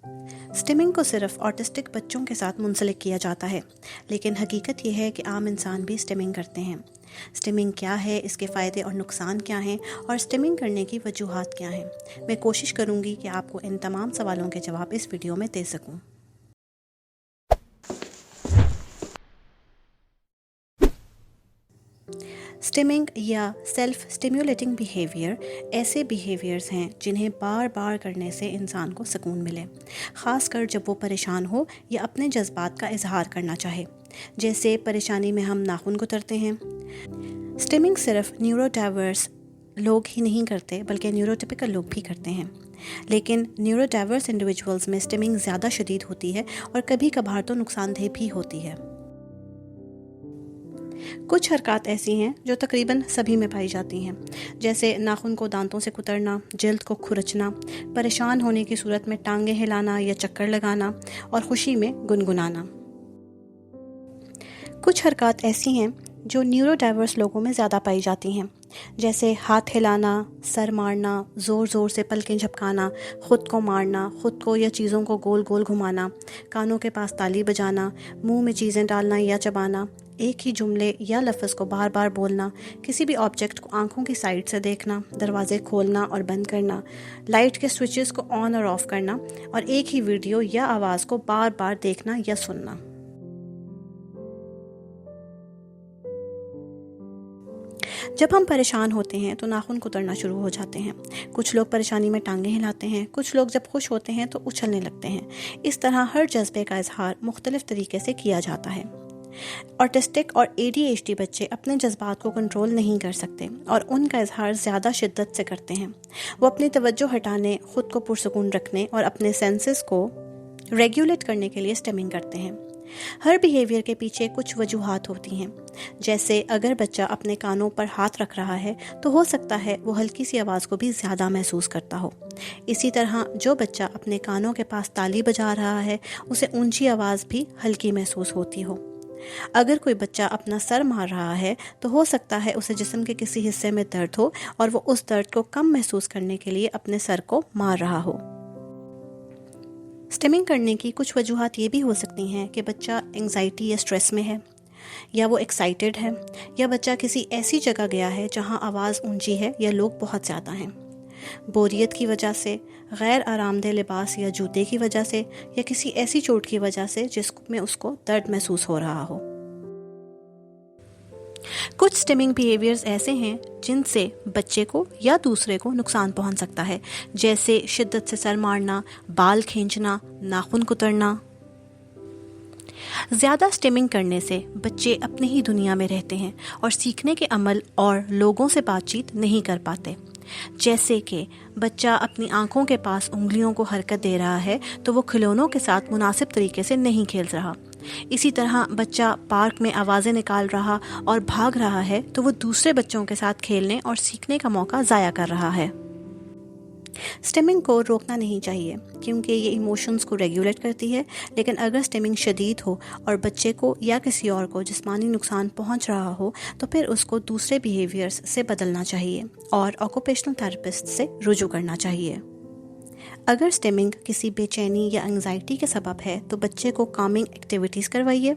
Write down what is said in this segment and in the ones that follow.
Stimming को सिर्फ autistic बच्चों के साथ मुंसलिक किया जाता है, लेकिन हकीकत यह है कि आम इंसान भी स्टिमिंग करते हैं। स्टिमिंग क्या है, इसके फ़ायदे और नुकसान क्या हैं और स्टिमिंग करने की वजूहात क्या हैं, मैं कोशिश करूँगी कि आपको इन तमाम सवालों के जवाब इस वीडियो में दे सकूँ। स्टिमिंग या सेल्फ स्टिम्युलेटिंग बिहेवियर ऐसे बिहेवियर्स हैं जिन्हें बार बार करने से इंसान को सुकून मिले, ख़ासकर जब वो परेशान हो या अपने जज्बात का इजहार करना चाहे। जैसे परेशानी में हम नाखून कुतरते हैं। स्टिमिंग सिर्फ न्यूरोडाइवर्स लोग ही नहीं करते, बल्कि न्यूरोटिपिकल लोग भी करते हैं। लेकिन न्यूरोडाइवर्स इंडिविजुअल्स में स्टिमिंग ज़्यादा शदीद होती है और कभी कभार तो नुकसानदेह भी होती है। कुछ हरकत ऐसी हैं जो तकरीबन सभी में पाई जाती हैं, जैसे नाखून को दांतों से कुतरना, जिल्द को खुरचना, परेशान होने की सूरत में टांगें हिलाना या चक्कर लगाना और खुशी में गुनगुनाना। कुछ हरकत ऐसी हैं जो न्यूरोडाइवर्स लोगों में ज़्यादा पाई जाती हैं, जैसे हाथ हिलाना, सर मारना, ज़ोर ज़ोर से पलकें झपकाना, ख़ुद को मारना, ख़ुद को या चीज़ों को गोल गोल घुमाना, कानों के पास ताली बजाना, मुंह में चीज़ें डालना या चबाना, एक ही जुमले या लफ्ज़ को बार बार बोलना, किसी भी ऑब्जेक्ट को आंखों की साइड से देखना, दरवाजे खोलना और बंद करना, लाइट के स्विचेस को ऑन और ऑफ़ करना और एक ही वीडियो या आवाज़ को बार बार देखना या सुनना। जब हम परेशान होते हैं तो नाखून कुतरना शुरू हो जाते हैं। कुछ लोग परेशानी में टांगें हिलाते हैं, कुछ लोग जब खुश होते हैं तो उछलने लगते हैं। इस तरह हर जज्बे का इजहार मुख्तलिफ तरीके से किया जाता है। ऑटिस्टिक और ADHD बच्चे अपने जज्बात को कंट्रोल नहीं कर सकते और उनका इजहार ज़्यादा शिद्दत से करते हैं। वो अपनी तवज्जो हटाने, ख़ुद को पुरसुकून रखने और अपने सेंसेस को रेगुलेट करने के लिए स्टिमिंग करते हैं। हर बिहेवियर के पीछे कुछ वजूहात होती हैं, जैसे अगर बच्चा अपने कानों पर हाथ रख रहा है तो हो सकता है वो हल्की सी आवाज़ को भी ज़्यादा महसूस करता हो। इसी तरह जो बच्चा अपने कानों के पास ताली बजा रहा है उसे ऊंची आवाज़ भी हल्की महसूस होती हो। अगर कोई बच्चा अपना सर मार रहा है तो हो सकता है उसे जिस्म के किसी हिस्से में दर्द हो और वो उस दर्द को कम महसूस करने के लिए अपने सर को मार रहा हो। स्टिमिंग करने की कुछ वजूहात ये भी हो सकती हैं कि बच्चा एंग्जाइटी या स्ट्रेस में है, या वो एक्साइटेड है, या बच्चा किसी ऐसी जगह गया है जहां आवाज़ ऊंची है या लोग बहुत ज़्यादा हैं। बोरियत की वजह से, गैर आरामदेह लिबास या जूते की वजह से, या किसी ऐसी चोट की वजह से जिसमें उसको दर्द महसूस हो रहा हो। कुछ स्टिमिंग बिहेवियर्स ऐसे हैं जिनसे बच्चे को या दूसरे को नुकसान पहुंच सकता है, जैसे शिद्दत से सर मारना, बाल खींचना, नाखून कुतरना। ज़्यादा स्टिमिंग करने से बच्चे अपनी ही दुनिया में रहते हैं और सीखने के अमल और लोगों से बातचीत नहीं कर पाते। जैसे कि बच्चा अपनी आंखों के पास उंगलियों को हरकत दे रहा है तो वो खिलौनों के साथ मुनासिब तरीके से नहीं खेल रहा। इसी तरह बच्चा पार्क में आवाज़ें निकाल रहा और भाग रहा है तो वो दूसरे बच्चों के साथ खेलने और सीखने का मौका ज़ाया कर रहा है। स्टिमिंग को रोकना नहीं चाहिए क्योंकि ये इमोशंस को रेगुलेट करती है, लेकिन अगर स्टिमिंग शदीद हो और बच्चे को या किसी और को जिस्मानी नुकसान पहुंच रहा हो तो फिर उसको दूसरे बिहेवियर्स से बदलना चाहिए और ऑक्यूपेशनल थेरेपिस्ट से रुजू करना चाहिए। अगर स्टिमिंग किसी बेचैनी या एंग्जाइटी के सबब है तो बच्चे को कामिंग एक्टिविटीज़ करवाइए।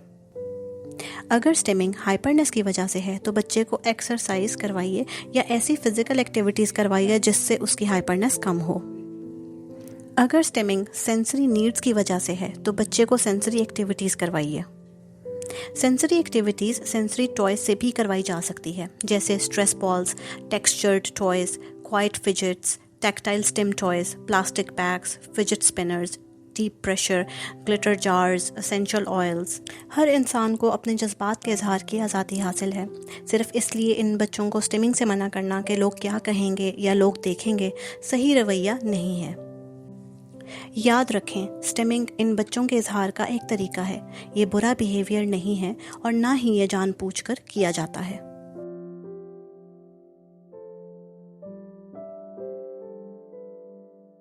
अगर स्टिमिंग हाइपरनेस की वजह से है तो बच्चे को एक्सरसाइज करवाइए या ऐसी फिजिकल एक्टिविटीज़ करवाइए जिससे उसकी हाइपरनेस कम हो। अगर स्टिमिंग सेंसरी नीड्स की वजह से है तो बच्चे को सेंसरी एक्टिविटीज़ करवाइए। सेंसरी एक्टिविटीज़ सेंसरी टॉयज से भी करवाई जा सकती है, जैसे stress balls, textured toys, quiet fidgets, tactile stim toys, plastic bags, fidget spinners, deep pressure, glitter jars, essential oils. हर इंसान को अपने जज्बात के इजहार की आज़ादी हासिल है। सिर्फ इसलिए इन बच्चों को स्टिमिंग से मना करना कि लोग क्या कहेंगे या लोग देखेंगे सही रवैया नहीं है। याद रखें, स्टिमिंग इन बच्चों के इजहार का एक तरीका है। ये बुरा बिहेवियर नहीं है और ना ही ये जानबूझकर किया जाता है।